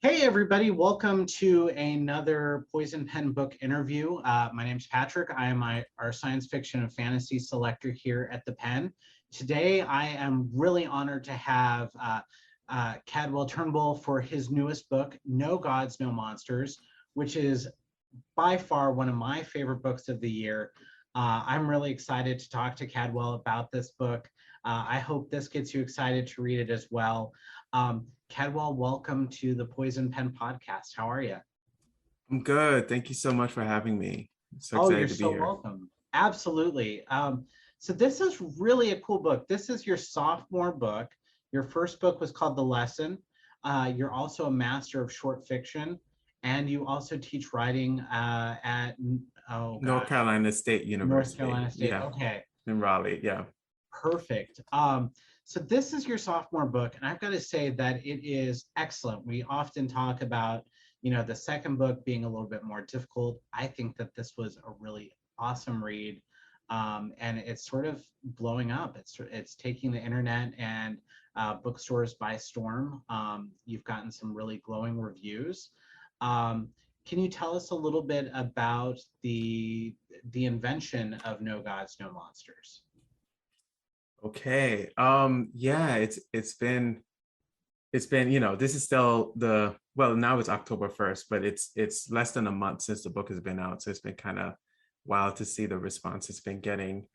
Hey everybody, welcome to another Poison Pen book interview. My name is Patrick. I am our science fiction and fantasy selector here at the Pen. Today I am really honored to have Cadwell Turnbull for his newest book, No Gods, No Monsters, which is by far one of my favorite books of the year. I'm really excited to talk to Cadwell about this book. I hope this gets you excited to read it as well. Cadwell, welcome to the Poison Pen podcast. How are you? I'm good. Thank you so much for having me. I'm so Oh, you're excited to be so here. welcome. Absolutely. So this is really a cool book. This is your sophomore book. Your first book was called The Lesson. You're also a master of short fiction, and you also teach writing at, oh North gosh, Carolina State North University. Carolina State. Yeah, Okay, in Raleigh. Yeah. perfect. So this is your sophomore book, and I've got to say that it is excellent. We often talk about, the second book being a little bit more difficult. I think that this was a really awesome read, and it's sort of blowing up. It's taking the internet and bookstores by storm. You've gotten some really glowing reviews. Um, can you tell us a little bit about the invention of No Gods, No Monsters? Okay. Yeah, it's been, this is still now it's October 1st, but it's less than a month since the book has been out. So it's been kind of wild to see the response it's been getting.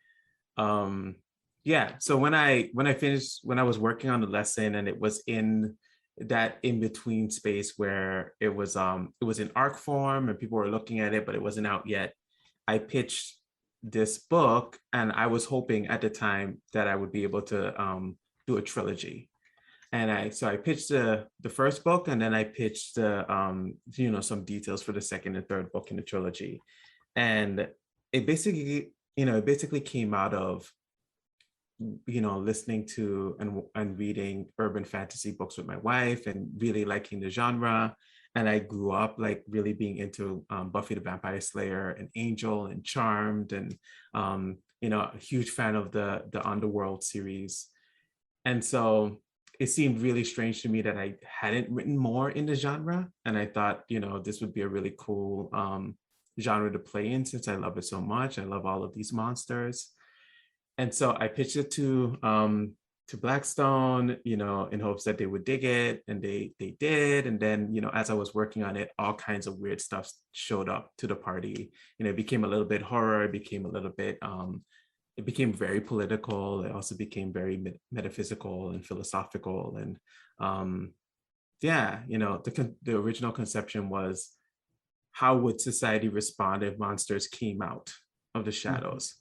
Um, yeah, so when I was working on the lesson and it was in that in between space where it was in arc form and people were looking at it, but it wasn't out yet. I pitched this book and I was hoping at the time that I would be able to do a trilogy. And I pitched the first book, and then I pitched some details for the second and third book in the trilogy. And it basically came out of listening to and reading urban fantasy books with my wife and really liking the genre. And I grew up like really being into Buffy the Vampire Slayer and Angel and Charmed, and a huge fan of the Underworld series. And so it seemed really strange to me that I hadn't written more in the genre. And I thought, this would be a really cool genre to play in since I love it so much. I love all of these monsters. And so I pitched it to Blackstone, in hopes that they would dig it, and they did. And then, as I was working on it, all kinds of weird stuff showed up to the party. It became a little bit horror, it became very political. It also became very metaphysical and philosophical. And the original conception was, how would society respond if monsters came out of the Mhm. shadows?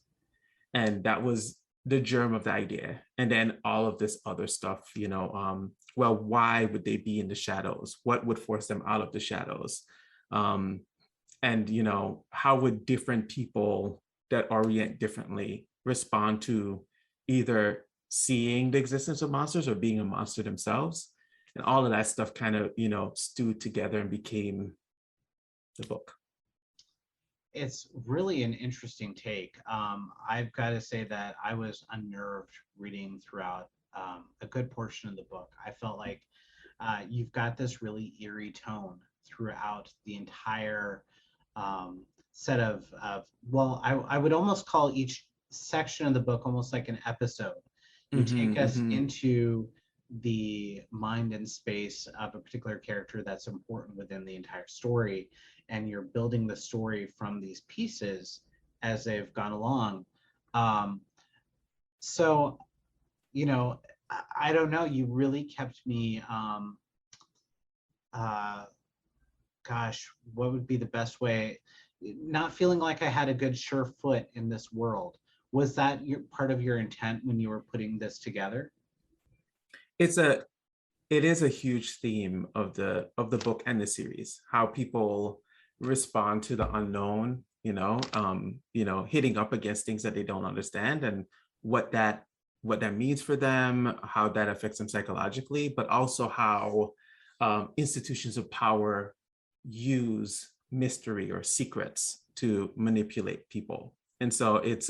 And that was the germ of the idea. And then all of this other stuff, why would they be in the shadows? What would force them out of the shadows? um, and how would different people that orient differently respond to either seeing the existence of monsters or being a monster themselves? And all of that stuff kind of stewed together and became the book. It's really an interesting take. I've got to say that I was unnerved reading throughout a good portion of the book. I felt like you've got this really eerie tone throughout the entire set I would almost call each section of the book almost like an episode. You take us Mm-hmm. into the mind and space of a particular character that's important within the entire story, and you're building the story from these pieces as they've gone along. Um, so, you know, I don't know, you really kept me, uh, gosh, what would be the best way? Not feeling like I had a good sure foot in this world. Was that part of your intent when you were putting this together? it's a it is a huge theme of the book and the series, how people respond to the unknown, hitting up against things that they don't understand, and what that what that means for them, how that affects them psychologically, but also how institutions of power use mystery or secrets to manipulate people. And so it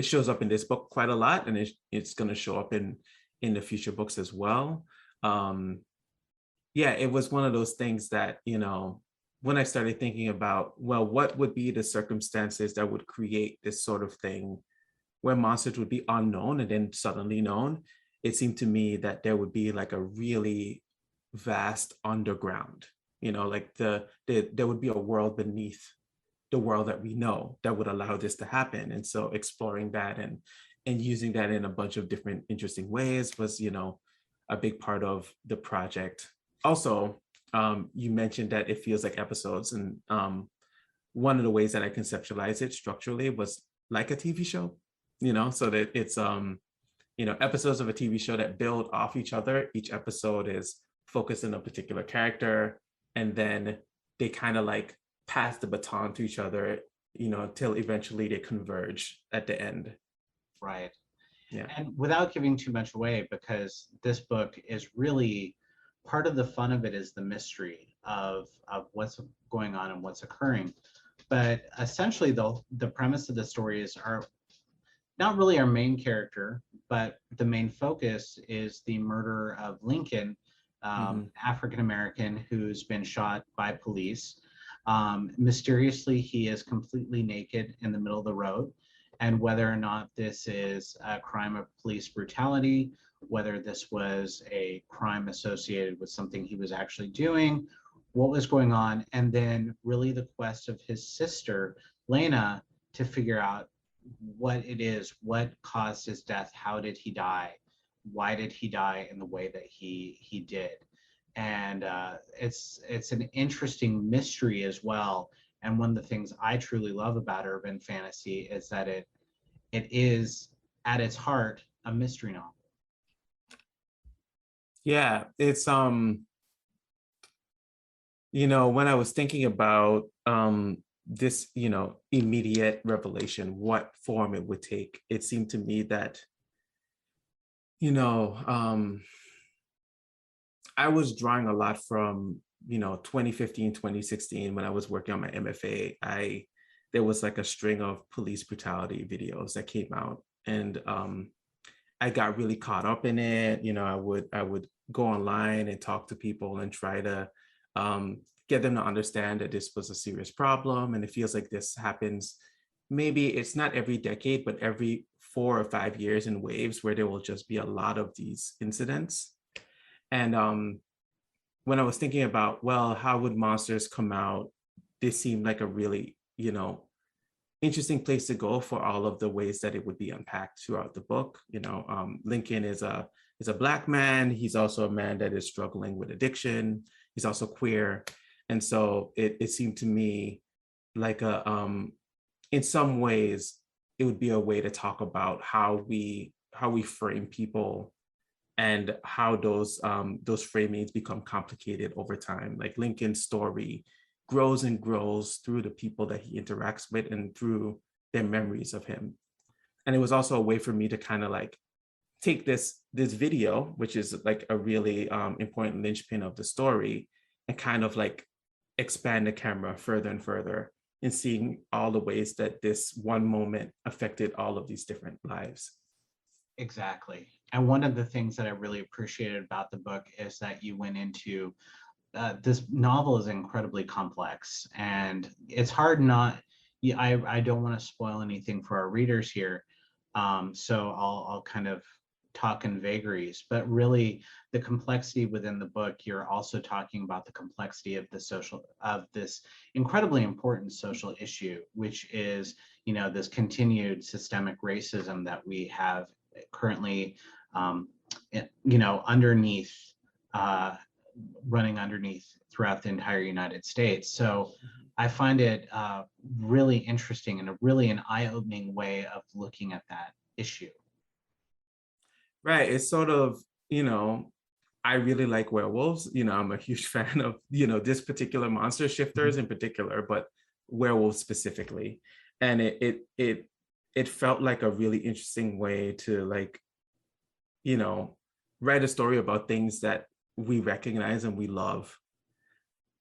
shows up in this book quite a lot, and it's going to show up in the future books as well. um yeah, it was one of those things that, you know, when I started thinking about, well, what would be the circumstances that would create this sort of thing where monsters would be unknown and then suddenly known, it seemed to me that there would be like a really vast underground, you know, like there would be a world beneath the world that we know that would allow this to happen. And so exploring that and using that in a bunch of different interesting ways was, you know, a big part of the project. Also, you mentioned that it feels like episodes, and one of the ways that I conceptualized it structurally was like a TV show, you know, so that it's you know, episodes of a TV show that build off each other. Each episode is focused on a particular character, and then they kind of like pass the baton to each other, you know, until eventually they converge at the end. Right. Yeah. And without giving too much away, because this book is really part of the fun of it is the mystery of what's going on and what's occurring. But essentially, the premise of the story is not really our main character, but the main focus is the murder of Lincoln, African American, who's been shot by police. Mysteriously, he is completely naked in the middle of the road. And whether or not this is a crime of police brutality, whether this was a crime associated with something he was actually doing, what was going on, and then really the quest of his sister, Lena, to figure out what it is, what caused his death, how did he die, why did he die in the way that he did. And it's an interesting mystery as well. And one of the things I truly love about urban fantasy is that it is at its heart a mystery novel. Yeah, it's you know, when I was thinking about this, you know, immediate revelation, what form it would take, it seemed to me that, you know, I was drawing a lot from, you know, 2015, 2016, when I was working on my MFA. There was like a string of police brutality videos that came out, and I got really caught up in it. You know, I would go online and talk to people and try to get them to understand that this was a serious problem. And it feels like this happens, maybe it's not every decade, but every 4 or 5 years in waves, where there will just be a lot of these incidents. And when I was thinking about, well, how would monsters come out, this seemed like a really, you know, interesting place to go for all of the ways that it would be unpacked throughout the book. You know, Lincoln is a Black man. He's also a man that is struggling with addiction. He's also queer. And so it seemed to me like in some ways, it would be a way to talk about how we frame people, and how those framings become complicated over time. Like Lincoln's story grows and grows through the people that he interacts with and through their memories of him. And it was also a way for me to kind of like take this video, which is like a really important linchpin of the story, and kind of like expand the camera further and further in seeing all the ways that this one moment affected all of these different lives. Exactly. And one of the things that I really appreciated about the book is that you went into this novel is incredibly complex, and it's hard not. Yeah, I don't want to spoil anything for our readers here, so I'll kind of talk in vagaries. But really, the complexity within the book, you're also talking about the complexity of this incredibly important social issue, which is, you know, this continued systemic racism that we have currently, you know, underneath. Running underneath throughout the entire United States. So I find it really interesting and really an eye-opening way of looking at that issue. Right. It's sort of, you know, I really like werewolves. You know, I'm a huge fan of, you know, this particular monster, shifters in particular, but werewolves specifically. And it felt like a really interesting way to, like, you know, write a story about things that we recognize and we love,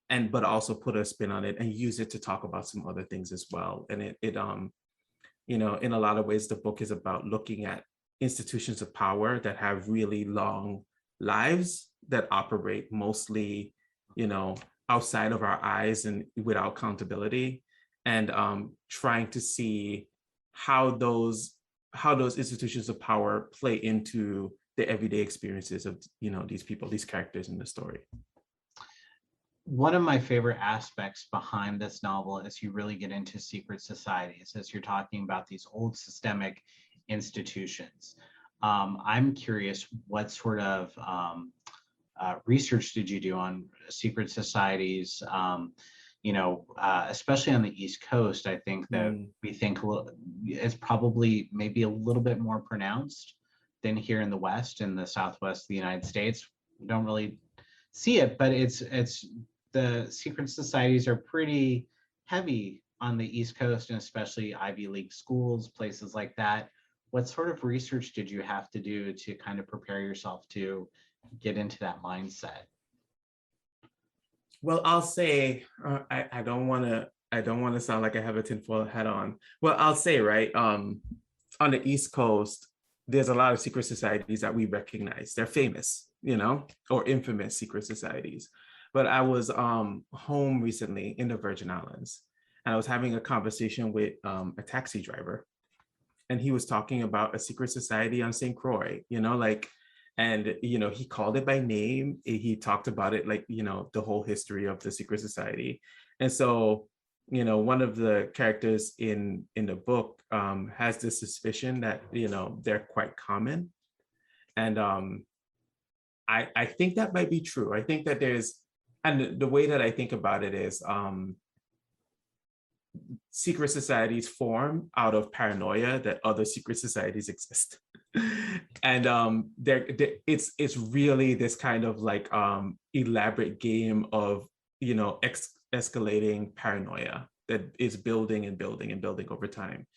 and but also put a spin on it and use it to talk about some other things as well. And it you know, in a lot of ways, the book is about looking at institutions of power that have really long lives that operate mostly, outside of our eyes and without accountability, and trying to see how those institutions of power play into the everyday experiences of these people, these characters in the story. One of my favorite aspects behind this novel is you really get into secret societies as you're talking about these old systemic institutions. I'm curious, what sort of research did you do on secret societies? Especially on the East Coast, I think that we think it's probably maybe a little bit more pronounced than here in the West, in the Southwest of the United States. We don't really see it, but it's the secret societies are pretty heavy on the East Coast, and especially Ivy League schools, places like that. What sort of research did you have to do to kind of prepare yourself to get into that mindset? Well, I'll say, I don't want to sound like I have a tinfoil hat on. Well, I'll say, right, on the East Coast, there's a lot of secret societies that we recognize. They're famous, or infamous secret societies. But I was home recently in the Virgin Islands, and I was having a conversation with a taxi driver, and he was talking about a secret society on St. Croix, and he called it by name. He talked about it like, the whole history of the secret society. And so, one of the characters in the book has this suspicion that, they're quite common. And I think that might be true. I think that and the way that I think about it is secret societies form out of paranoia that other secret societies exist. And it's really this kind of like elaborate game of escalating paranoia that is building and building and building over time.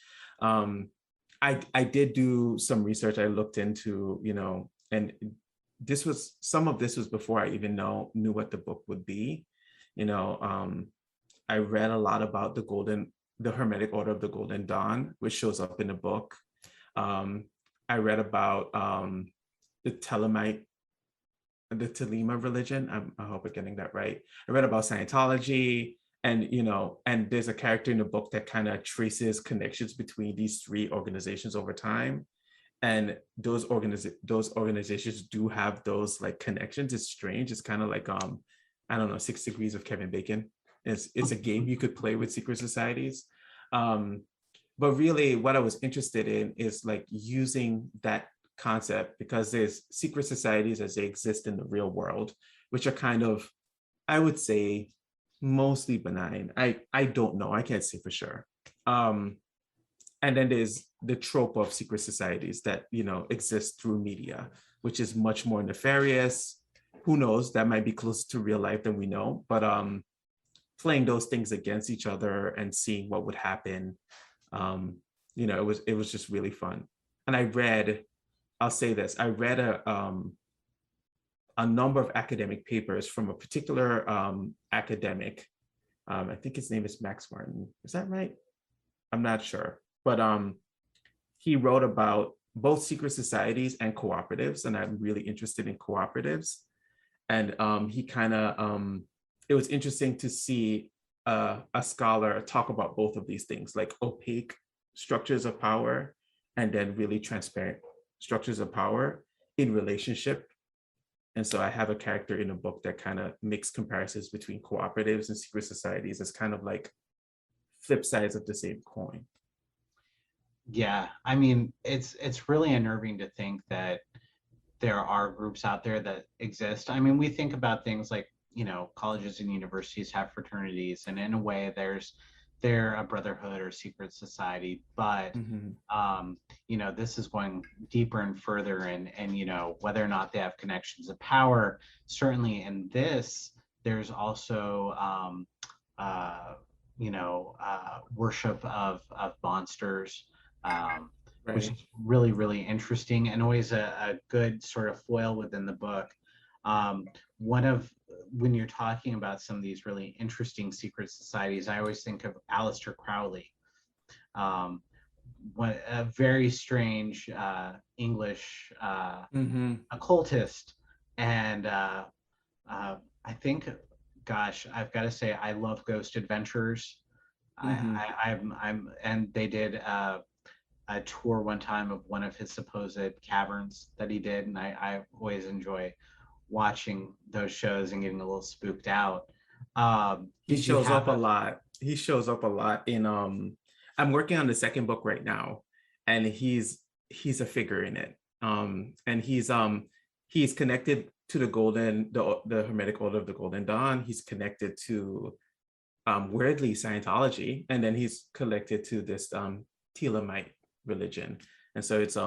I did do some research. I looked into, and some of this was before I even knew what the book would be. I read a lot about the Hermetic Order of the Golden Dawn, which shows up in the book. I read about the Telema religion. I hope I'm getting that right. I read about Scientology, and and there's a character in the book that kind of traces connections between these three organizations over time. And those organizations do have those like connections. It's strange. It's kind of like I don't know, 6 Degrees of Kevin Bacon. It's a game you could play with secret societies. But really what I was interested in is like using that concept, because there's secret societies as they exist in the real world, which are kind of, I would say, mostly benign. I don't know. I can't say for sure. And then there's the trope of secret societies that, exist through media, which is much more nefarious. Who knows? That might be closer to real life than we know. But playing those things against each other and seeing what would happen, it was just really fun. And I'll say this, I read a number of academic papers from a particular academic. I think his name is Max Martin. Is that right? I'm not sure. But he wrote about both secret societies and cooperatives, and I'm really interested in cooperatives. And he kind of, it was interesting to see a scholar talk about both of these things, like opaque structures of power and then really transparent structures of power in relationship. And so I have a character in a book that kind of makes comparisons between cooperatives and secret societies as kind of like flip sides of the same coin. Yeah, I mean, it's really unnerving to think that there are groups out there that exist. I mean, we think about things like, colleges and universities have fraternities, and in a way they're a brotherhood or secret society, but this is going deeper and further, and whether or not they have connections of power. Certainly in this, there's also worship of monsters, Right. which is really, really interesting and always a good sort of foil within the book. When you're talking about some of these really interesting secret societies, I always think of Aleister Crowley, a very strange English occultist And I think, gosh, I've got to say, I love Ghost Adventures. Mm-hmm. And they did a tour one time of one of his supposed caverns that he did, and I always enjoy watching those shows and getting a little spooked out. He Did you shows have up a a lot. He shows up a lot in I'm working on the second book right now, and he's a figure in it. And he's connected to the Hermetic Order of the Golden Dawn. He's connected to weirdly Scientology, and then he's connected to this Telamite religion. And so it's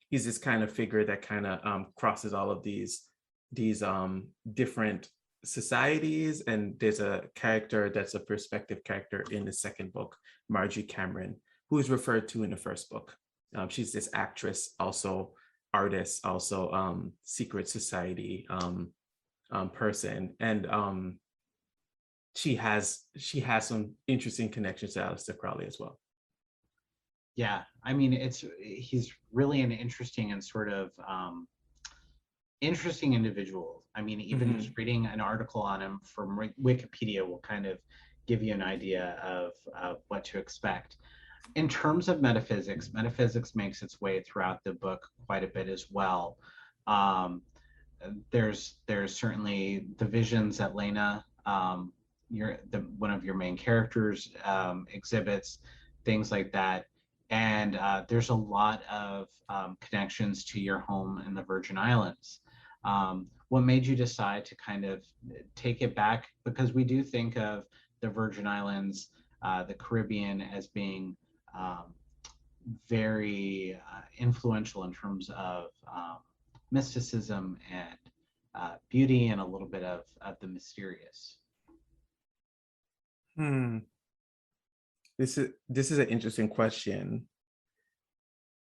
he's this kind of figure that kind of crosses all of these different societies. And there's a character that's a perspective character in the second book, Margie Cameron, who is referred to in the first book. She's this actress, also artist, also secret society person, and she has some interesting connections to Aleister Crowley as well. Yeah, I mean, he's really an interesting and sort of interesting individual. I mean, even just reading an article on him from Wikipedia will kind of give you an idea of what to expect. In terms of metaphysics, metaphysics makes its way throughout the book quite a bit as well. Um, there's certainly the visions that Lena, one of your main characters, exhibits, things like that. And there's a lot of connections to your home in the Virgin Islands. What made you decide to kind of take it back? Because we do think of the Virgin Islands, the Caribbean, as being very influential in terms of mysticism and beauty and a little bit of the mysterious. This is an interesting question.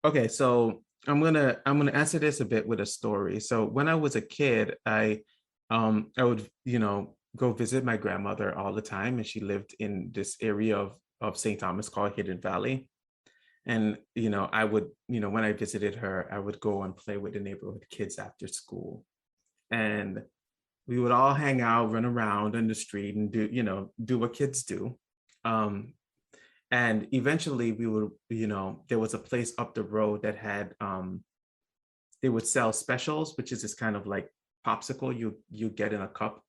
Okay, so I'm gonna answer this a bit with a story. So when I was a kid, I would go visit my grandmother all the time, and she lived in this area of St. Thomas called Hidden Valley. And I would when I visited her, I would go and play with the neighborhood kids after school, and we would all hang out, run around in the street, and do what kids do. And eventually we would, there was a place up the road that had they would sell specials, which is this kind of like popsicle you get in a cup.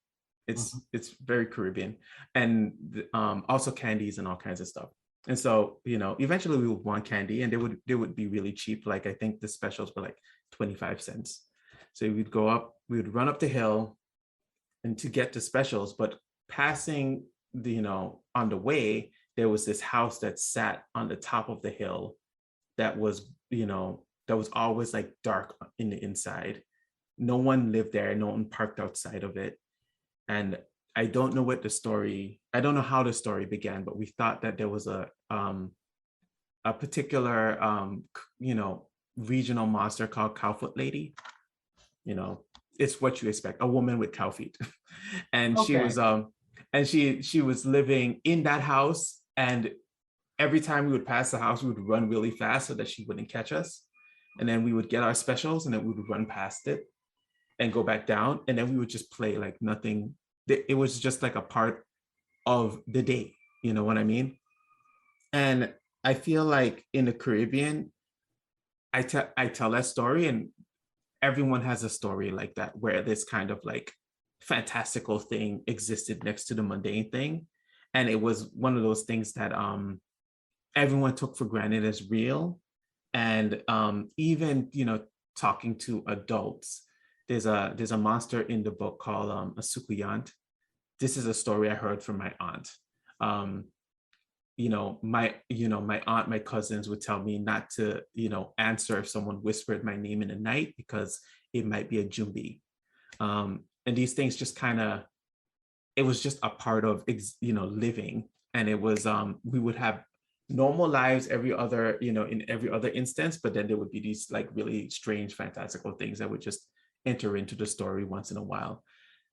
It's very Caribbean. And also candies and all kinds of stuff. And so eventually we would want candy, and they would be really cheap. Like, I think the specials were like 25 cents. So we'd go up, we would run up the hill and to get the specials, but passing on the way, there was this house that sat on the top of the hill that was always like dark in the inside. No one lived there, no one parked outside of it. And I don't know how the story began, but we thought that there was a particular regional monster called Cowfoot Lady. It's what you expect, a woman with cow feet. And Okay. she was living in that house, and every time we would pass the house, we would run really fast so that she wouldn't catch us. And then we would get our specials, and then we would run past it and go back down, and then we would just play like nothing. It was just like a part of the day, you know what I mean? And I feel like in the Caribbean, I tell that story, and everyone has a story like that, where this kind of like fantastical thing existed next to the mundane thing. And it was one of those things that everyone took for granted as real. And even talking to adults, there's a monster in the book called a Sukuyant. This is a story I heard from my aunt. My aunt, my cousins would tell me not to answer if someone whispered my name in the night, because it might be a jumbi. And these things just it was just a part of living. And it was we would have normal lives every other in every other instance, but then there would be these like really strange fantastical things that would just enter into the story once in a while.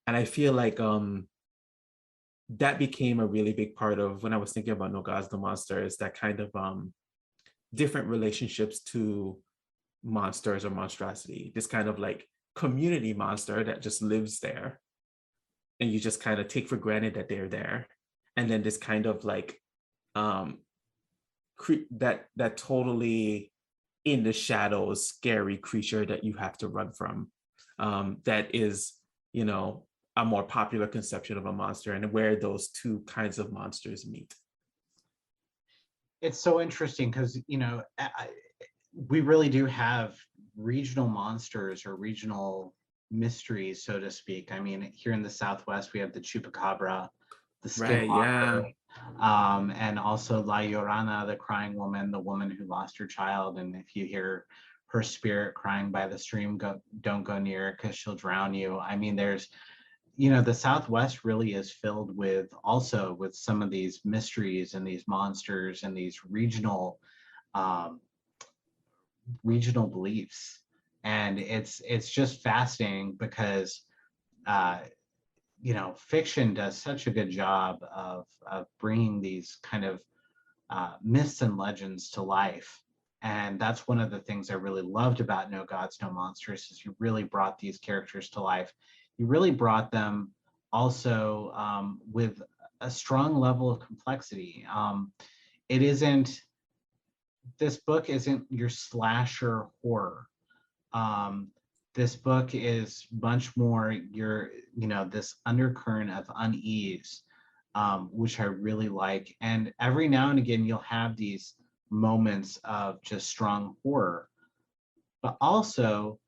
And I feel like that became a really big part of when I was thinking about No Gods, No Monsters, that kind of different relationships to monsters or monstrosity, this kind of like community monster that just lives there, and you just kind of take for granted that they're there. And then this kind of like that totally in the shadows scary creature that you have to run from, that is, you know, a more popular conception of a monster, and where those two kinds of monsters meet. It's so interesting because, you know, we really do have regional monsters or regional mysteries, so to speak. I mean, here in the Southwest, we have the Chupacabra, the Right, yeah. Skinwalker, and also La Llorona, the crying woman, the woman who lost her child. And if you hear her spirit crying by the stream, don't go near it because she'll drown you. I mean, there's, you know, the Southwest really is filled with also with some of these mysteries and these monsters and these regional regional beliefs. And it's just fascinating because you know, fiction does such a good job of bringing these kind of myths and legends to life. And that's one of the things I really loved about No Gods, No Monsters is you really brought these characters to life. You really brought them also with a strong level of complexity. It isn't, this book isn't your slasher horror. This book is much more your, you know, this undercurrent of unease, which I really like. And every now and again, you'll have these moments of just strong horror, but also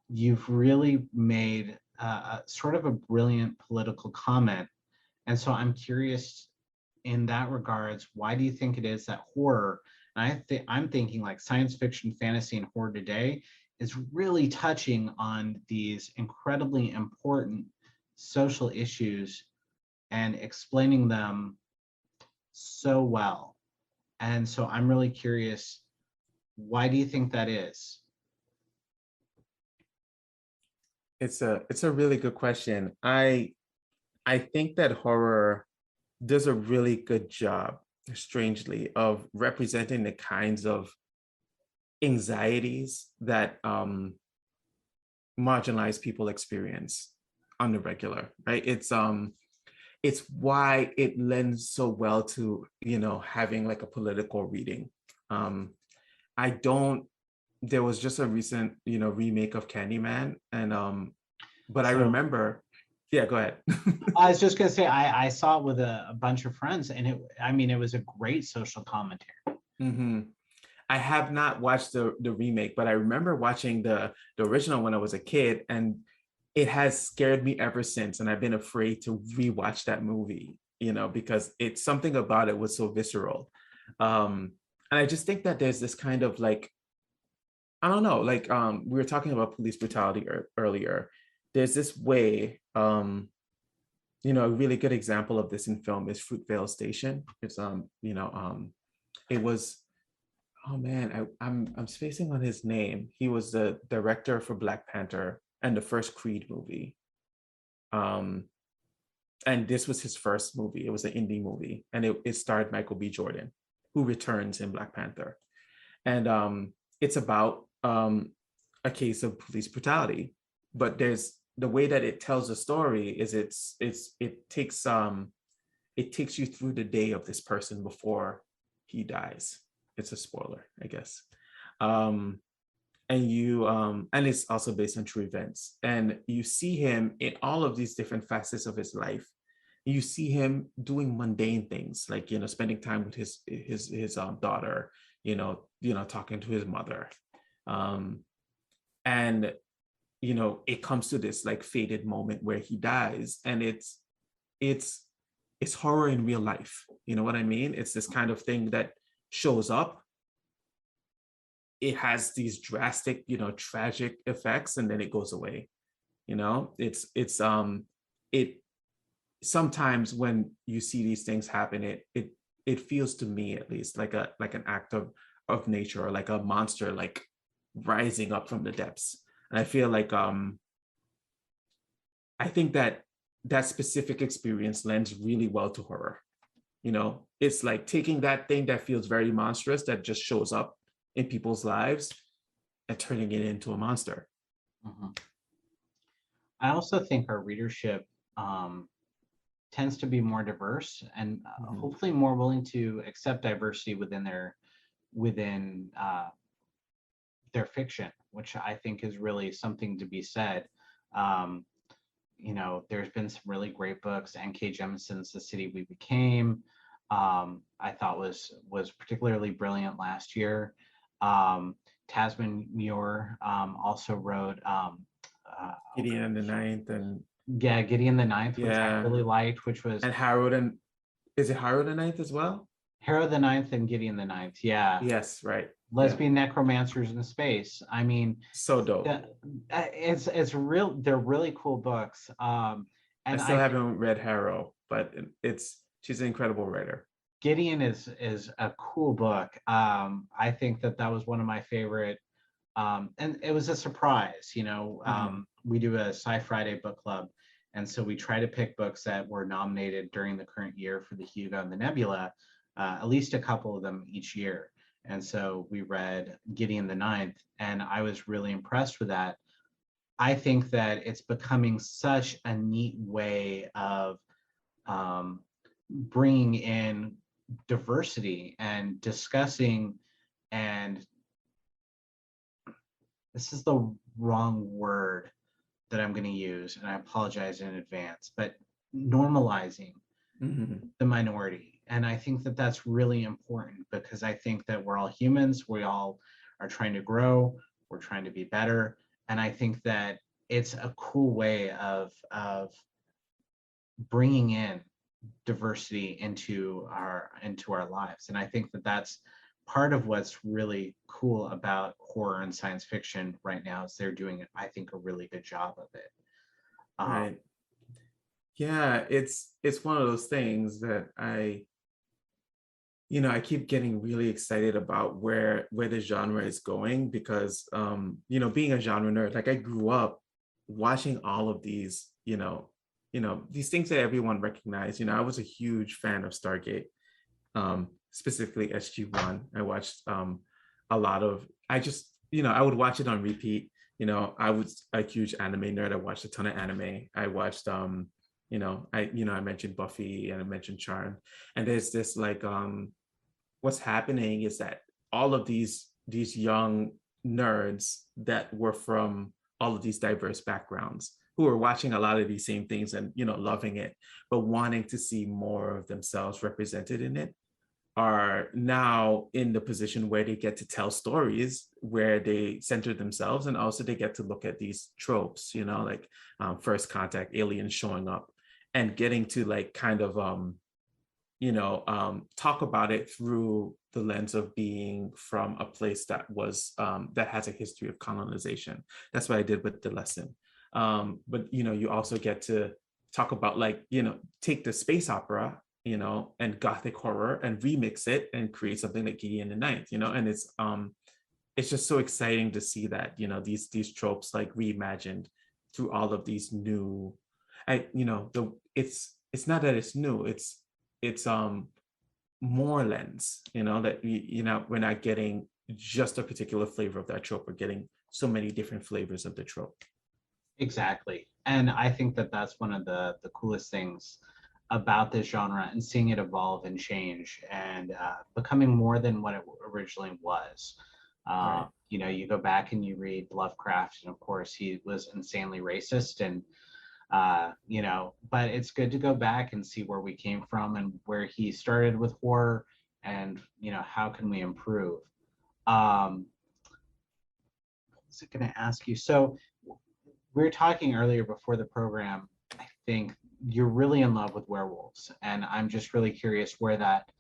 you've really made sort of a brilliant political comment. And so I'm curious in that regards, why do you think it is that horror, and I'm thinking like science fiction, fantasy, and horror today is really touching on these incredibly important social issues and explaining them so well. And so I'm really curious, why do you think that is? It's a really good question. I think that horror does a really good job, strangely, of representing the kinds of anxieties that marginalized people experience on the regular, right? It's why it lends so well to, you know, having like a political reading. I don't, there was just a recent, you know, remake of Candyman, and but I So remember, yeah, go ahead. I was just gonna say, I saw it with a bunch of friends, and I mean, it was a great social commentary. Mm-hmm. I have not watched the remake, but I remember watching the original when I was a kid, and it has scared me ever since. And I've been afraid to rewatch that movie, you know, because it's something about it was so visceral. And I just think that there's this kind of like, I don't know, like we were talking about police brutality earlier. There's this way, you know, a really good example of this in film is Fruitvale Station. It's you know, it was, oh man, I'm spacing on his name. He was the director for Black Panther and the first Creed movie. And this was his first movie. It was an indie movie, and it starred Michael B. Jordan, who returns in Black Panther. And it's about a case of police brutality. But there's the way that it tells the story is it takes you through the day of this person before he dies. It's a spoiler, I guess. And it's also based on true events. And you see him in all of these different facets of his life. You see him doing mundane things, like, you know, spending time with his daughter, you know, talking to his mother. And you know, it comes to this like fated moment where he dies, and it's horror in real life. You know what I mean? It's this kind of thing that shows up. It has these drastic, you know, tragic effects, and then it goes away. You know, it sometimes when you see these things happen, it feels to me at least like an act of nature, or like a monster like rising up from the depths. And I feel like I think that specific experience lends really well to horror. You know, it's like taking that thing that feels very monstrous that just shows up in people's lives and turning it into a monster. Mhm. I also think our readership tends to be more diverse and hopefully more willing to accept diversity within their fiction, which I think is really something to be said. Um, there's been some really great books. N.K. Jemisin's The City We Became, I thought was particularly brilliant last year. Tasman Muir also wrote Gideon the Ninth and Gideon the Ninth, which I yeah, really liked, which was and Harold and is it Harold the Ninth as well? Harrow the Ninth and Gideon the Ninth. Yeah. Yes, right. Yeah. Lesbian necromancers in space. I mean, So dope. it's real. They're really cool books. I And still I think haven't read Harrow, but she's an incredible writer. Gideon is a cool book. I think that was one of my favorite. And it was a surprise. We do a Sci Friday book club, and so we try to pick books that were nominated during the current year for the Hugo and the Nebula, at least a couple of them each year. And so we read Gideon the Ninth, and I was really impressed with that. I think that it's becoming such a neat way of bringing in diversity and discussing, and this is the wrong word that I'm going to use, and I apologize in advance, but normalizing the minority. And I think that that's really important because I think that we're all humans. We all are trying to grow. We're trying to be better. And I think that it's a cool way of bringing in diversity into our lives. And I think that that's part of what's really cool about horror and science fiction right now is they're doing, I think, a really good job of it. Right. Yeah, it's one of those things that I keep getting really excited about where the genre is going because being a genre nerd, like I grew up watching all of these, these things that everyone recognized. I was a huge fan of Stargate, specifically SG-1. I watched a lot of, I would watch it on repeat. I was a huge anime nerd. I watched a ton of anime. I watched I mentioned Buffy and I mentioned Charmed. And there's this like what's happening is that all of these young nerds that were from all of these diverse backgrounds who are watching a lot of these same things and loving it, but wanting to see more of themselves represented in it, are now in the position where they get to tell stories where they center themselves, and also they get to look at these tropes, like first contact, aliens showing up, and getting to like kind of talk about it through the lens of being from a place that was that has a history of colonization. That's what I did with the lesson. But you also get to talk about like take the space opera and gothic horror and remix it and create something like Gideon the Ninth, and it's just so exciting to see that these tropes like reimagined through all of these new, it's not that it's new, it's more lens, that we're not getting just a particular flavor of that trope, we're getting so many different flavors of the trope. Exactly. And I think that that's one of the coolest things about this genre, and seeing it evolve and change and becoming more than what it originally was. Right. You go back and you read Lovecraft, and of course he was insanely racist, and but it's good to go back and see where we came from and where he started with horror, and how can we improve. What was I going to ask you? So we were talking earlier before the program, I think you're really in love with werewolves, and I'm just really curious where that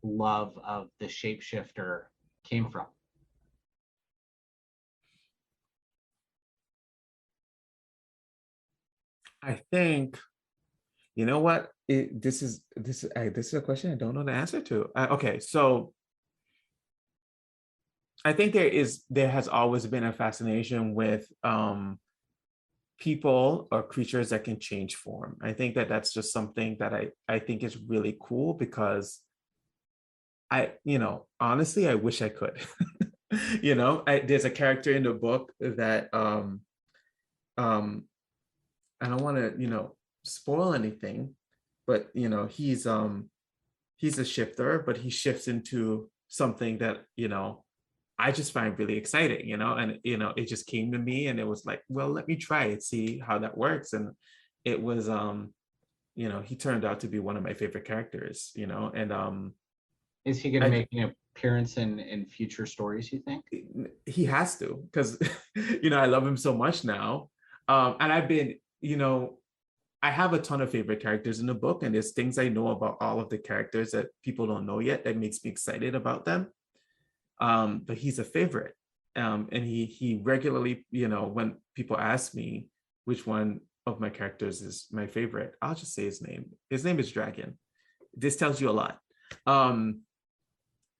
love of the shapeshifter came from. I think, you know what, this is a question I don't know the answer to. Okay, so I think there has always been a fascination with people or creatures that can change form. I think that that's just something that I think is really cool, because honestly, I wish I could. There's a character in the book that I don't want to, spoil anything, but he's a shifter, but he shifts into something that, I just find really exciting, and it just came to me and it was like, well, let me try it, see how that works. And it was he turned out to be one of my favorite characters, and Is he going to I make an appearance in future stories, you think? he has to, because I love him so much now. And I've been, I have a ton of favorite characters in the book, and there's things I know about all of the characters that people don't know yet that makes me excited about them. But he's a favorite. And he regularly, when people ask me which one of my characters is my favorite, I'll just say his name. His name is Dragon. This tells you a lot.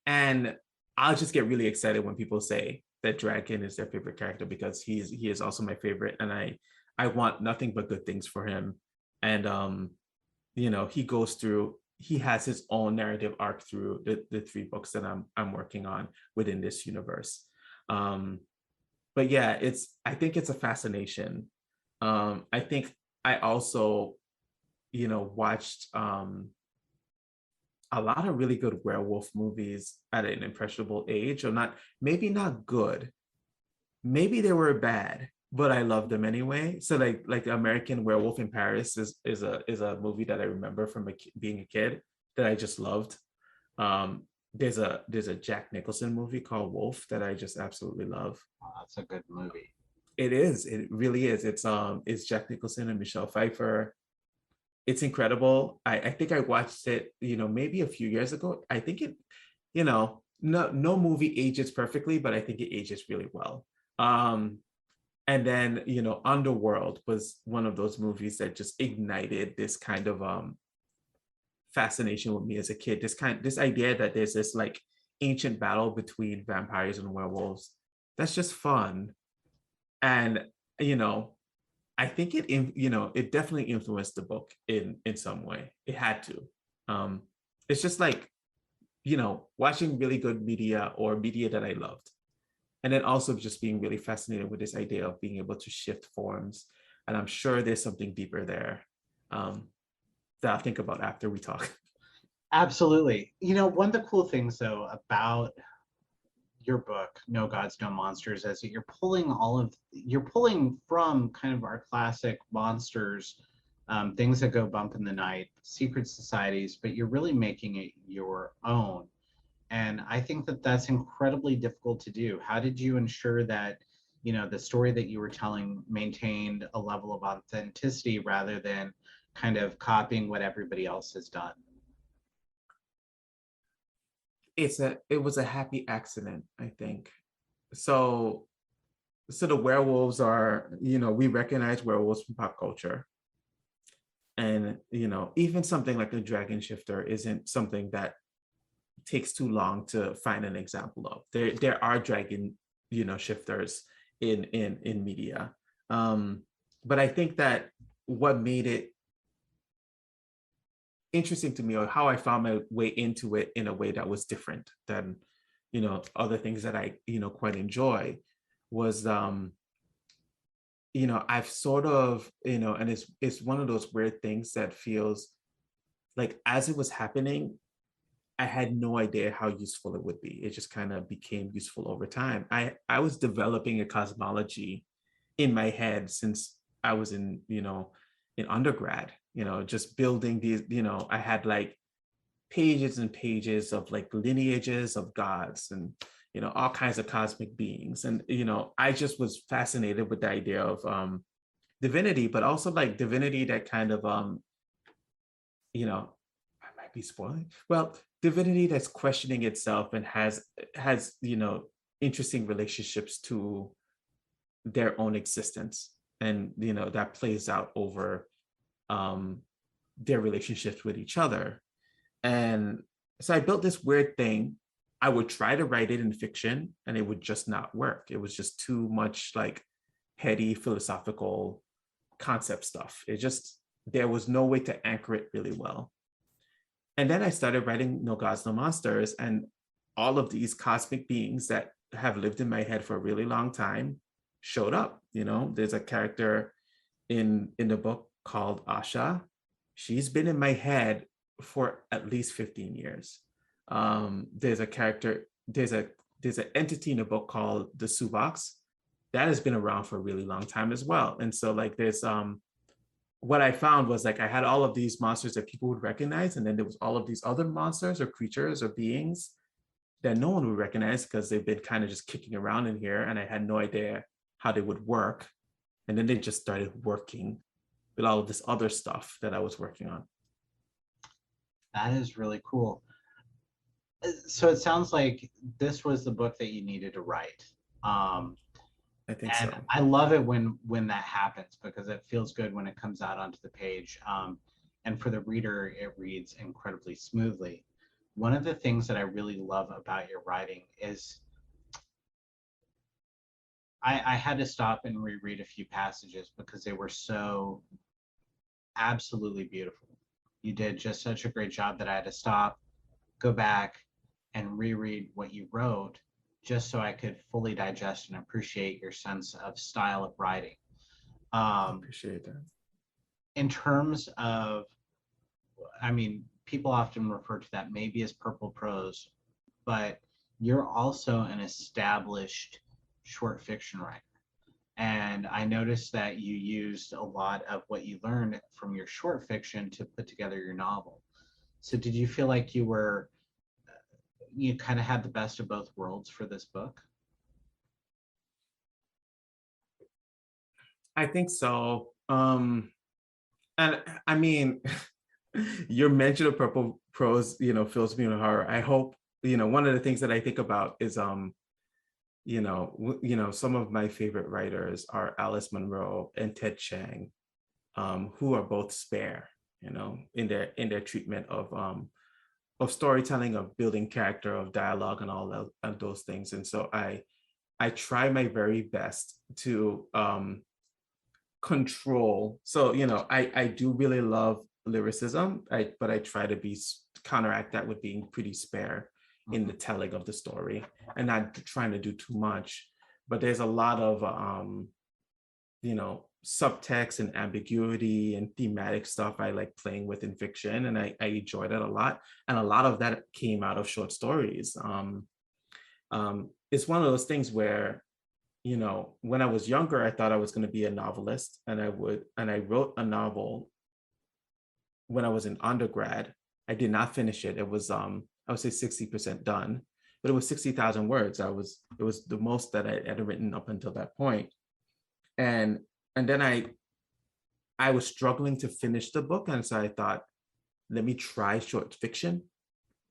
And I'll just get really excited when people say that Dragon is their favorite character, because he is also my favorite, and I want nothing but good things for him. And he has his own narrative arc through the 3 books that I'm working on within this universe. But yeah, I think it's a fascination. I think I also, watched a lot of really good werewolf movies at an impressionable age, or maybe not good. Maybe they were bad, but I loved them anyway. So like American Werewolf in Paris is a movie that I remember from being a kid that I just loved. There's a Jack Nicholson movie called Wolf that I just absolutely love. Oh, that's a good movie. It is. It really is. It's Jack Nicholson and Michelle Pfeiffer. It's incredible. I think I watched it, maybe a few years ago. I think it, no movie ages perfectly, but I think it ages really well. And then, Underworld was one of those movies that just ignited this kind of fascination with me as a kid. This idea that there's this like ancient battle between vampires and werewolves. That's just fun. And, I think it definitely influenced the book in some way. It had to. It's just like, watching really good media or media that I loved. And then also just being really fascinated with this idea of being able to shift forms. And I'm sure there's something deeper there that I'll think about after we talk. Absolutely. One of the cool things though about your book, No Gods, No Monsters, is that you're pulling from kind of our classic monsters, things that go bump in the night, secret societies, but you're really making it your own. And I think that that's incredibly difficult to do. How did you ensure that, the story that you were telling maintained a level of authenticity rather than kind of copying what everybody else has done? It was a happy accident, I think. So the werewolves are, we recognize werewolves from pop culture. And, even something like a dragon shifter isn't something that takes too long to find an example of. There are dragon, shifters in media. But I think that what made it interesting to me, or how I found my way into it in a way that was different than, other things that I, quite enjoy, was, I've sort of, and it's one of those weird things that feels like as it was happening, I had no idea how useful it would be. It just kind of became useful over time. I was developing a cosmology in my head since I was in undergrad, just building these, I had like pages and pages of like lineages of gods and, all kinds of cosmic beings. And, I just was fascinated with the idea of divinity, but also like divinity that kind of, I might be spoiling. Well, divinity that's questioning itself and has, interesting relationships to their own existence. And, that plays out over their relationships with each other. And so I built this weird thing. I would try to write it in fiction and it would just not work. It was just too much like heady philosophical concept stuff. There was no way to anchor it really well. And then I started writing No Gods, No Monsters, and all of these cosmic beings that have lived in my head for a really long time showed up. There's a character in the book called Asha. She's been in my head for at least 15 years. There's a character, there's an entity in the book called the Suvox that has been around for a really long time as well. And so like there's what I found was like I had all of these monsters that people would recognize, and then there was all of these other monsters or creatures or beings that no one would recognize because they've been kind of just kicking around in here, and I had no idea how they would work. And then they just started working with all of this other stuff that I was working on. That is really cool. So it sounds like this was the book that you needed to write. I think And so. I love it when that happens, because it feels good when it comes out onto the page. And for the reader, it reads incredibly smoothly. One of the things that I really love about your writing is I had to stop and reread a few passages because they were so absolutely beautiful. You did just such a great job that I had to stop, go back, and reread what you wrote just so I could fully digest and appreciate your sense of style of writing. I appreciate that. In terms of, I mean, people often refer to that maybe as purple prose, but you're also an established short fiction writer. And I noticed that you used a lot of what you learned from your short fiction to put together your novel. So did you feel like you kind of had the best of both worlds for this book? I think so. And I mean, your mention of purple prose, fills me with horror. I hope, one of the things that I think about is, some of my favorite writers are Alice Munro and Ted Chang, who are both spare, in their treatment of storytelling, of building character, of dialogue, and all of those things. And so I try my very best to control. So I do really love lyricism, but I try to counteract that with being pretty spare in the telling of the story and not trying to do too much. But there's a lot of subtext and ambiguity and thematic stuff I like playing with in fiction, and I enjoy that a lot. And a lot of that came out of short stories. It's one of those things where, when I was younger, I thought I was going to be a novelist, and I wrote a novel when I was in undergrad. I did not finish it. It was, I would say 60% done, but it was 60,000 words. It was the most that I had written up until that point. And then I was struggling to finish the book. And so I thought, let me try short fiction.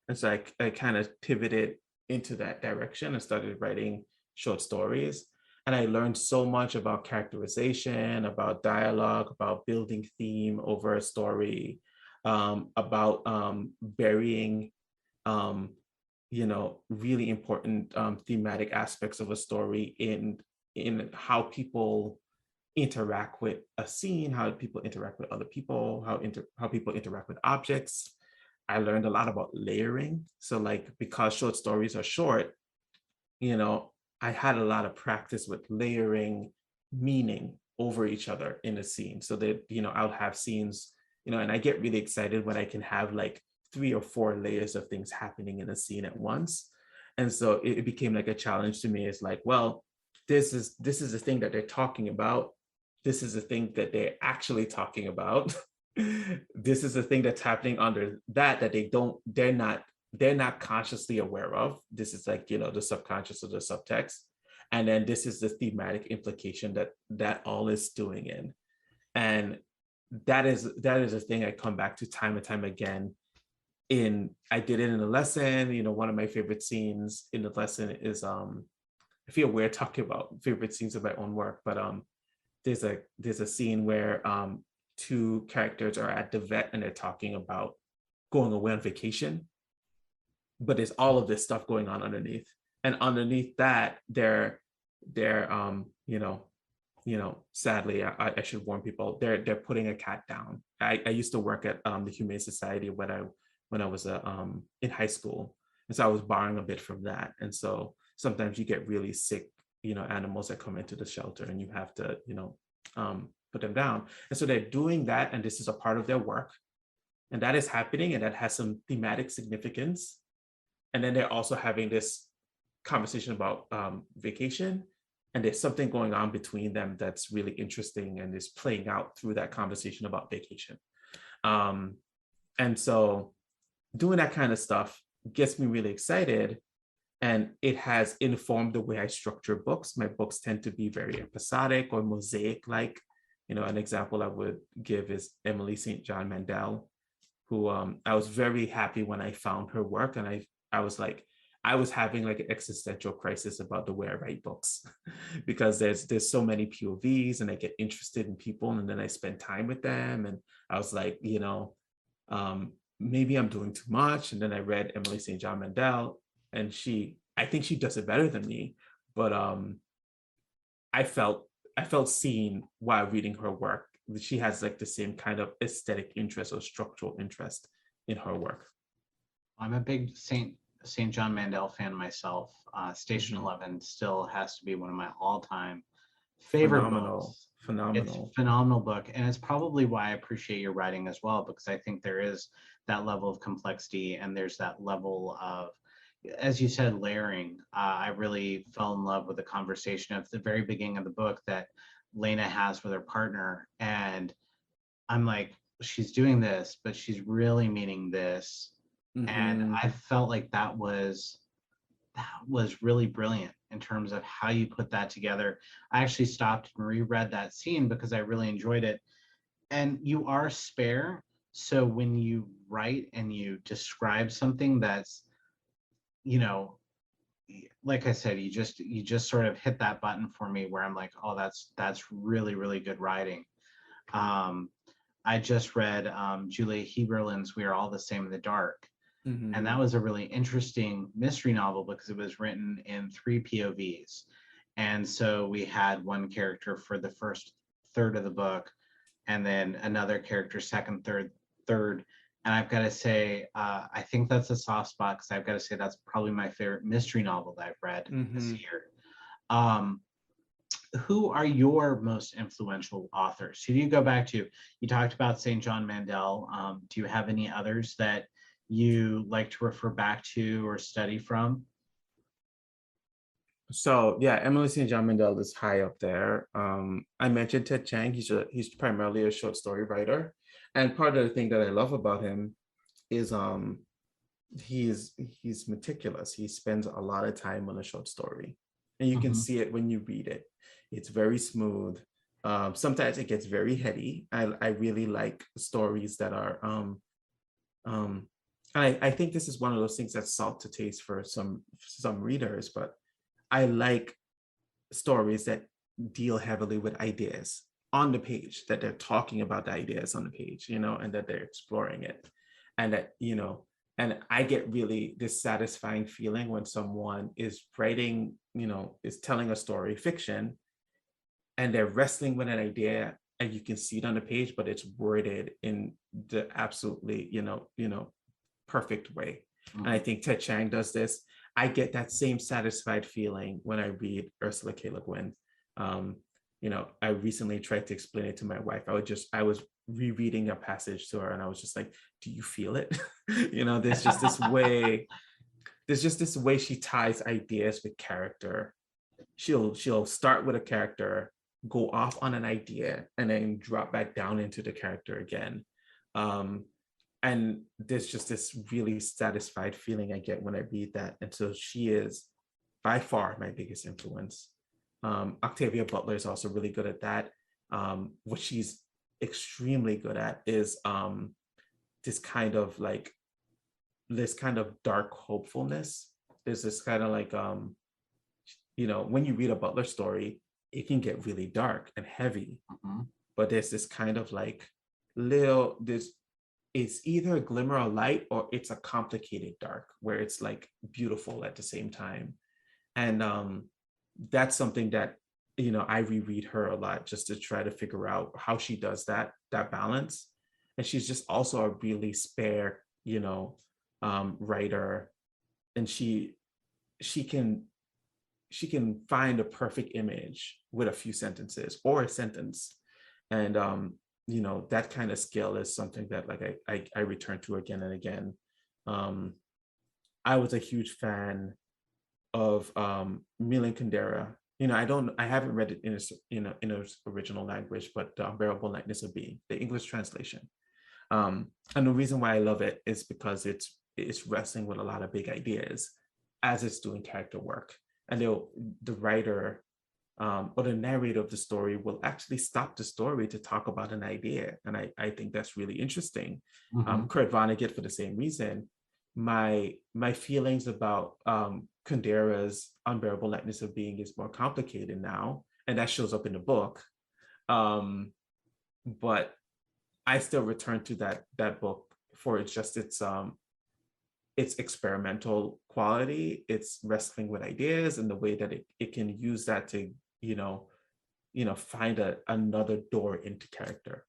And so I kind of pivoted into that direction and started writing short stories. And I learned so much about characterization, about dialogue, about building theme over a story, about burying, really important thematic aspects of a story in how people interact with a scene, how people interact with other people, how people interact with objects. I learned a lot about layering. So like, because short stories are short, I had a lot of practice with layering meaning over each other in a scene. So that, I'll have scenes, and I get really excited when I can have like 3 or 4 layers of things happening in a scene at once. And so it became like a challenge to me. It's like, well, this is the thing that they're talking about. This is the thing that they're actually talking about. This is the thing that's happening under that they're not consciously aware of. This is like, the subconscious or the subtext. And then this is the thematic implication that all is doing in. And that is a thing I come back to time and time again. I did it in a lesson. One of my favorite scenes in the lesson is, I feel weird talking about favorite scenes of my own work, but there's a scene where 2 characters are at the vet and they're talking about going away on vacation, but there's all of this stuff going on underneath, and underneath that they're sadly, I should warn people, they're putting a cat down. I used to work at the Humane Society when I was in high school, and so I was borrowing a bit from that. And so sometimes you get really sick animals that come into the shelter, and you have to put them down. And so they're doing that, and this is a part of their work, and that is happening, and that has some thematic significance. And then they're also having this conversation about vacation, and there's something going on between them that's really interesting and is playing out through that conversation about vacation. And so doing that kind of stuff gets me really excited, and it has informed the way I structure books. My books tend to be very episodic or mosaic-like. An example I would give is Emily St. John Mandel, who I was very happy when I found her work, and I was like, I was having like an existential crisis about the way I write books because there's so many POVs, and I get interested in people, and then I spend time with them, and I was like, maybe I'm doing too much. And then I read Emily St. John Mandel, and I think she does it better than me, but I felt seen while reading her work. She has like the same kind of aesthetic interest or structural interest in her work. I'm a big St. John Mandel fan myself. Station 11 still has to be one of my all-time favorite books. Phenomenal. It's a phenomenal book, and it's probably why I appreciate your writing as well, because I think there is that level of complexity, and there's that level of, as you said, layering. I really fell in love with the conversation at the very beginning of the book that Lena has with her partner, and I'm like, she's doing this, but she's really meaning this. And I felt like that was really brilliant in terms of how you put that together. I actually stopped and reread that scene because I really enjoyed it. And you are spare, so when you write and you describe something that's, like I said, you just sort of hit that button for me where I'm like, oh, that's really, really good writing. I just read Julia Heberlin's We Are All the Same in the Dark. And that was a really interesting mystery novel because it was written in 3 POVs. And so we had one character for the first third of the book, and then another character second, third. And I've got to say, I think that's a soft spot because I've got to say that's probably my favorite mystery novel that I've read this year. Who are your most influential authors? Who do you go back to? You talked about St. John Mandel. Do you have any others that you like to refer back to or study from? So yeah, Emily St. John Mandel is high up there. I mentioned Ted Chang. He's primarily a short story writer, and part of the thing that I love about him is he's meticulous. He spends a lot of time on a short story, and you can see it when you read it. It's very smooth. Sometimes it gets very heady. I really like stories that are I think this is one of those things that's salt to taste for some readers, but I like stories that deal heavily with ideas on the page, that they're talking about the ideas on the page, and that they're exploring it. And that, and I get really this satisfying feeling when someone is writing, is telling a story, fiction, and they're wrestling with an idea, and you can see it on the page, but it's worded in the absolutely, perfect way. And I think Ted Chang does this. I get that same satisfied feeling when I read Ursula K. Le Guin. I recently tried to explain it to my wife. I was rereading a passage to her, and I was just like, do you feel it? There's just this way she ties ideas with character. She'll start with a character, go off on an idea, and then drop back down into the character again. And there's just this really satisfied feeling I get when I read that. And so she is by far my biggest influence. Octavia Butler is also really good at that. What she's extremely good at is this kind of dark hopefulness. There's this kind of when you read a Butler story, it can get really dark and heavy, but there's this kind of it's either a glimmer of light or it's a complicated dark where it's like beautiful at the same time. And that's something that, I reread her a lot just to try to figure out how she does that balance. And she's just also a really spare, writer. And she can find a perfect image with a few sentences or a sentence. And that kind of skill is something that like I return to again and again. I was a huge fan of Milan Kundera. I haven't read it in its original language, but The Unbearable Lightness of Being, the English translation. And the reason why I love it is because it's wrestling with a lot of big ideas as it's doing character work. And the writer or the narrator of the story will actually stop the story to talk about an idea. And I think that's really interesting. Kurt Vonnegut, for the same reason. My feelings about Kundera's Unbearable Lightness of Being is more complicated now, and that shows up in the book. But I still return to that book for its experimental quality, its wrestling with ideas, and the way that it can use that to find another door into character.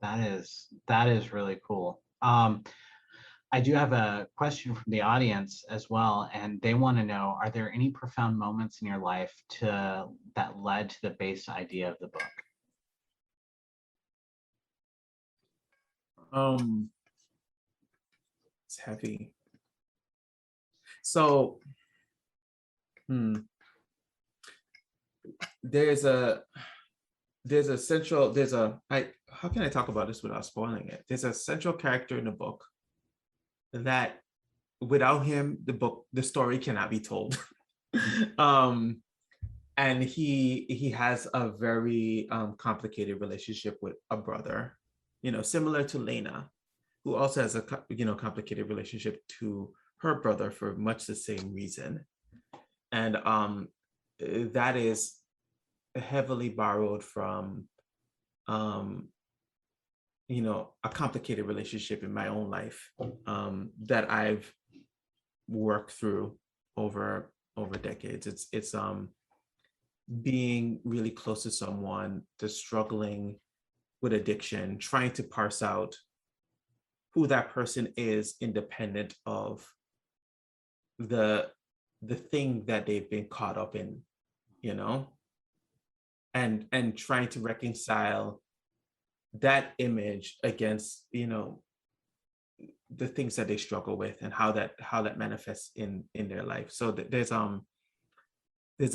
That is really cool. I do have a question from the audience as well, and they want to know, are there any profound moments in your life that led to the base idea of the book? It's heavy. So how can I talk about this without spoiling it? There's a central character in the book that without him, the story cannot be told. And he has a very complicated relationship with a brother, similar to Lena, who also has a complicated relationship to her brother for much the same reason. And that is heavily borrowed from a complicated relationship in my own life that I've worked through over decades. It's being really close to someone that's struggling with addiction, trying to parse out who that person is independent of the thing that they've been caught up in, and trying to reconcile that image against the things that they struggle with and how that manifests in their life. So there's a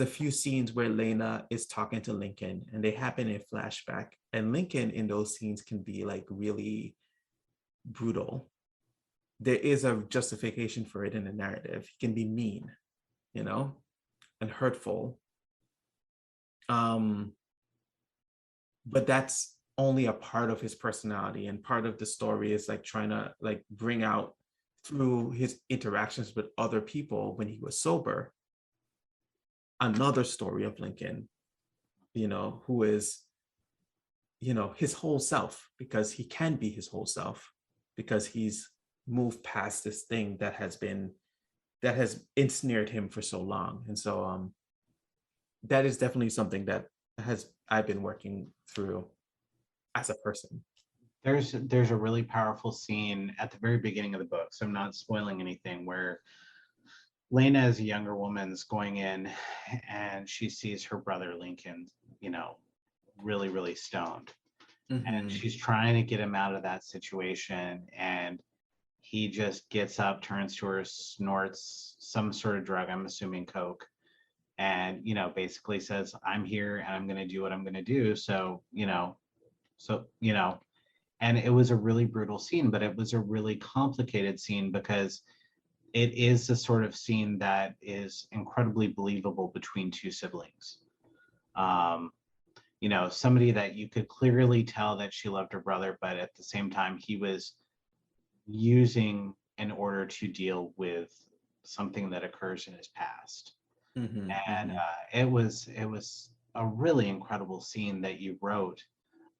few scenes where Lena is talking to Lincoln, and they happen in flashback, and Lincoln in those scenes can be like really brutal. There is a justification for it in the narrative. He can be mean, and hurtful. But that's only a part of his personality, and part of the story is like trying to like bring out through his interactions with other people when he was sober, another story of Lincoln, who is, his whole self, because he can be his whole self, because he's moved past this thing that has ensnared him for so long. And so that is definitely something that I've been working through as a person. There's a really powerful scene at the very beginning of the book, so I'm not spoiling anything, where Lena, as a younger woman, is going in and she sees her brother Lincoln, really, really stoned. And she's trying to get him out of that situation, and he just gets up, turns to her, snorts some sort of drug, I'm assuming coke, and basically says, I'm here and I'm going to do what I'm going to do. So and it was a really brutal scene, but it was a really complicated scene because it is the sort of scene that is incredibly believable between two siblings. Somebody that you could clearly tell that she loved her brother, but at the same time, he was using in order to deal with something that occurs in his past. It was a really incredible scene that you wrote.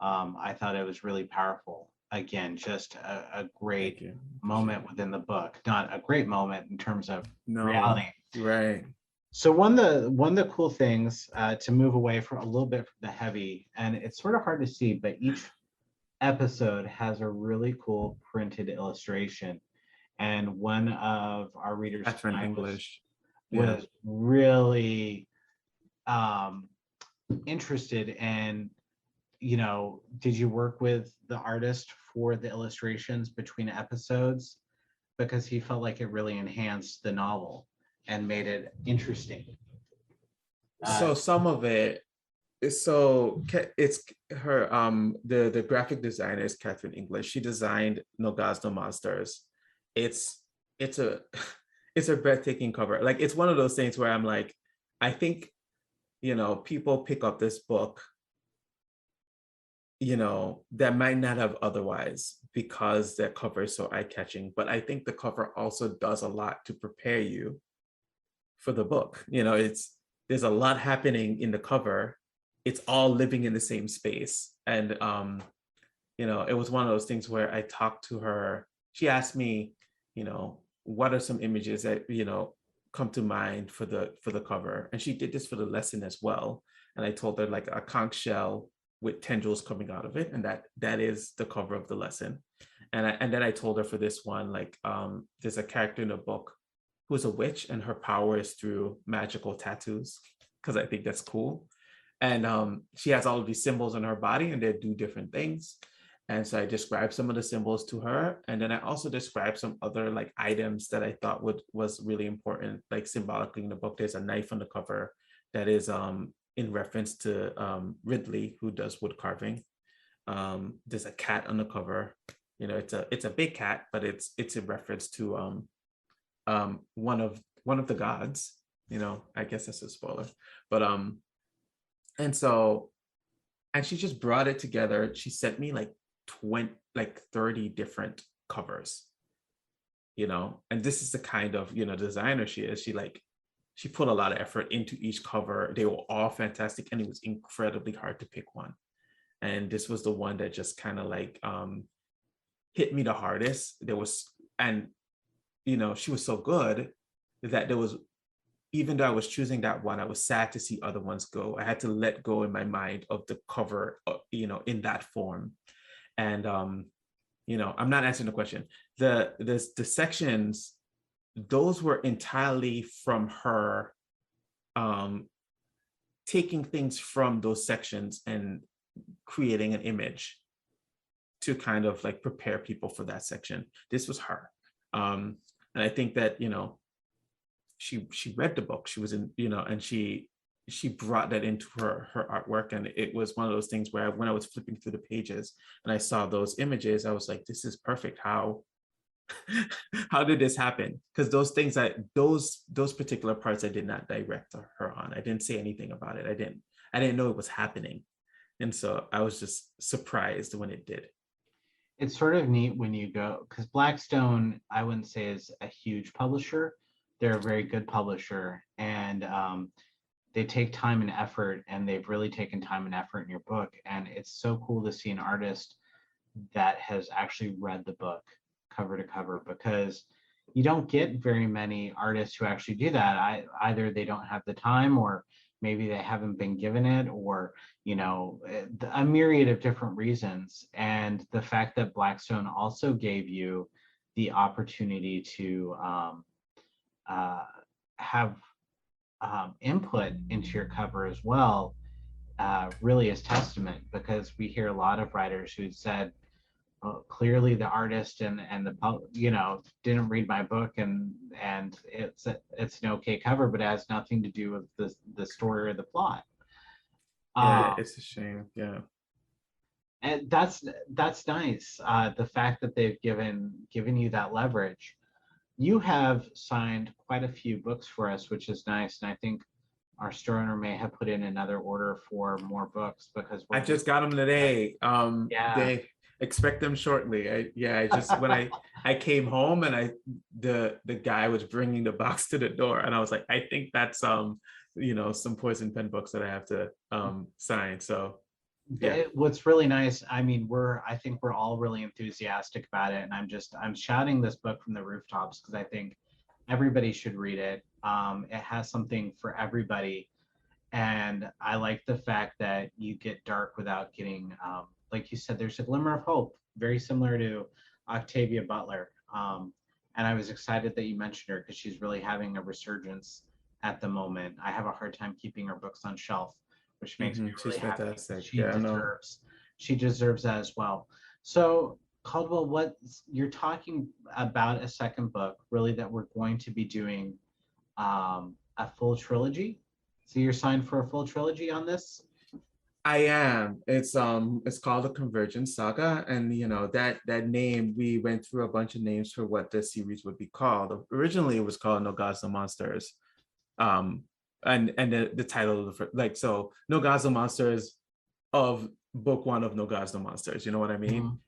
I thought it was really powerful. Again, just a great moment within the book. Not a great moment in terms of reality. Right. So one of the cool things to move away from a little bit from the heavy, and it's sort of hard to see, but each episode has a really cool printed illustration. And one of our readers was really interested in did you work with the artist for the illustrations between episodes? Because he felt like it really enhanced the novel and made it interesting. So some of it, so it's her, the graphic designer is Catherine English. She designed No Gods, No Monsters. It's a it's a breathtaking cover. Like, it's one of those things where I'm like, I think, people pick up this book, that might not have otherwise, because their cover is so eye-catching. But I think the cover also does a lot to prepare you for the book. There's a lot happening in the cover. It's all living in the same space. And it was one of those things where I talked to her. She asked me, what are some images that, come to mind for the cover? And she did this for the lesson as well. And I told her, like, a conch shell with tendrils coming out of it, and that is the cover of the lesson. And then I told her for this one, like, there's a character in the book who's a witch, and her power is through magical tattoos, because I think that's cool. And she has all of these symbols on her body, and they do different things. And so I described some of the symbols to her, and then I also described some other, like, items that I thought was really important, like, symbolically in the book. There's a knife on the cover that is in reference to Ridley, who does wood carving. There's a cat on the cover. It's a big cat, but it's in reference to one of the gods. I guess that's a spoiler, but and she just brought it together. She sent me like 30 different covers, and this is the kind of designer she is. She put a lot of effort into each cover. They were all fantastic, and it was incredibly hard to pick one. And this was the one that just kind of like hit me the hardest. She was so good that even though I was choosing that one, I was sad to see other ones go. I had to let go in my mind of the cover, in that form. And I'm not answering the question. The sections, those were entirely from her taking things from those sections and creating an image to kind of like prepare people for that section. This was her. And I think that, she read the book. She was in, and she brought that into her artwork. And it was one of those things where when I was flipping through the pages and I saw those images, I was like, this is perfect. How did this happen? Because those things, those particular parts, I did not direct her on. I didn't say anything about it. I didn't know it was happening. And so I was just surprised when it did. It's sort of neat when you go, because Blackstone, I wouldn't say is a huge publisher. They're a very good publisher, and they take time and effort, and they've really taken time and effort in your book. And it's so cool to see an artist that has actually read the book cover to cover, because you don't get very many artists who actually do that. Either they don't have the time, or maybe they haven't been given it, or a myriad of different reasons. And the fact that Blackstone also gave you the opportunity to have input into your cover as well really is testament, because we hear a lot of writers who said, clearly the artist and the didn't read my book, and it's an okay cover, but it has nothing to do with the story or the plot. Yeah, it's a shame. Yeah, and that's nice. The fact that they've given you that leverage. You have signed quite a few books for us, which is nice, and I think our store owner may have put in another order for more books, because I just got them today. Yeah. They expect them shortly. I just when I came home and the guy was bringing the box to the door, and I was like, I think that's some Poison Pen books that I have to sign. So yeah. What's really nice, I mean, I think we're all really enthusiastic about it, and I'm shouting this book from the rooftops, because I think everybody should read it. It has something for everybody, and I like the fact that you get dark without getting, like you said, there's a glimmer of hope, very similar to Octavia Butler. And I was excited that you mentioned her, because she's really having a resurgence at the moment. I have a hard time keeping her books on shelf, which makes me really happy. Fantastic. She deserves she deserves that as well. So Caldwell, what you're talking about a second book, really, that we're going to be doing a full trilogy. So you're signed for a full trilogy on this? I am. It's called the Convergence Saga, and that name, we went through a bunch of names for what this series would be called. Originally, it was called No Gods, No Monsters, um, and the title of No Gods, No Monsters of book one of No Gods, No Monsters. You know what I mean?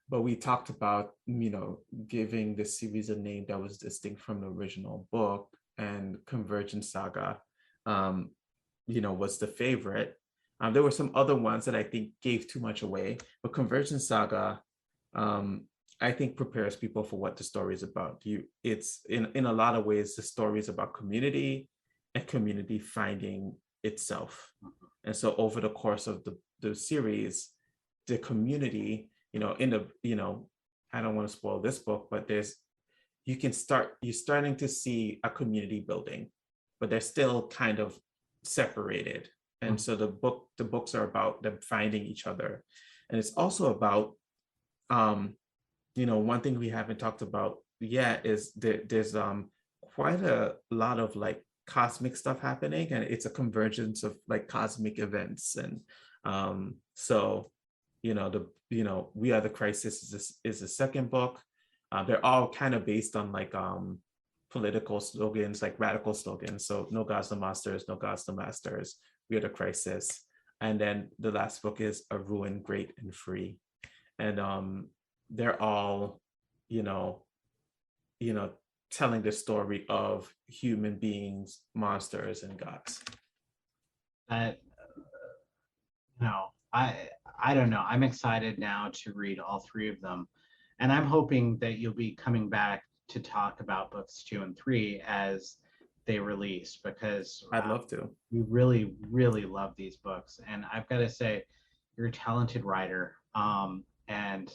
But we talked about giving the series a name that was distinct from the original book, and Convergence Saga, was the favorite. There were some other ones that I think gave too much away, but Convergence Saga, I think, prepares people for what the story is about. It's in a lot of ways, the story is about community and community finding itself. And so over the course of the series, the community, I don't want to spoil this book, but you're starting to see a community building, but they're still kind of separated. And so the books are about them finding each other. And it's also about, one thing we haven't talked about yet is there's quite a lot of like cosmic stuff happening, and it's a convergence of like cosmic events. And so We Are the Crisis is the second book. They're all kind of based on like political slogans, like radical slogans. So No Gods, No Monsters, No Gods, No Masters, We Are the Crisis. And then the last book is A Ruin, Great and Free. And they're all, telling the story of human beings, monsters, and gods. That I don't know. I'm excited now to read all three of them, and I'm hoping that you'll be coming back to talk about books 2 and 3 as they release, because I'd love to. We really, really love these books, and I've got to say, you're a talented writer. And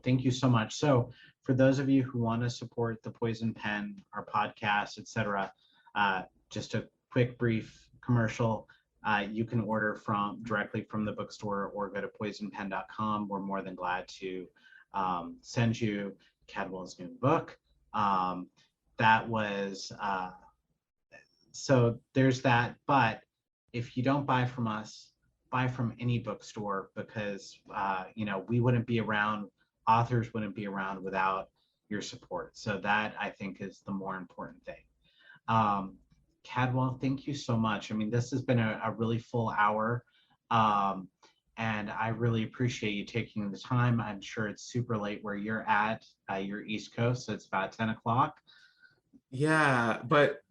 thank you so much. So, for those of you who want to support the Poison Pen, our podcast, etc., just a quick, brief commercial. You can order directly from the bookstore or go to poisonpen.com. We're more than glad to send you Cadwell's new book. So there's that. But if you don't buy from us, buy from any bookstore, because we wouldn't be around, authors wouldn't be around without your support. So that, I think, is the more important thing. Cadwell, thank you so much. I mean, this has been a really full hour, and I really appreciate you taking the time. I'm sure it's super late where you're at. You're East Coast, so it's about 10 o'clock. Yeah, but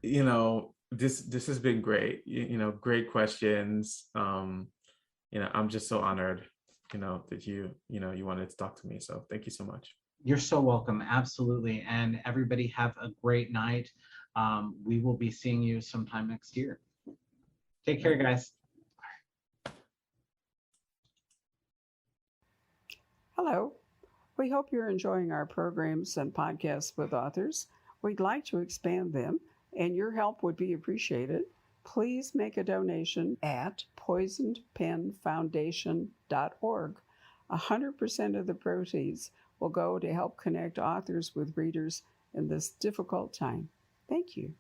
this has been great. Great questions. I'm just so honored, that you wanted to talk to me. So thank you so much. You're so welcome. Absolutely. And everybody have a great night. We will be seeing you sometime next year. Take care, guys. Hello. We hope you're enjoying our programs and podcasts with authors. We'd like to expand them, and your help would be appreciated. Please make a donation at poisonedpenfoundation.org. 100% of the proceeds will go to help connect authors with readers in this difficult time. Thank you.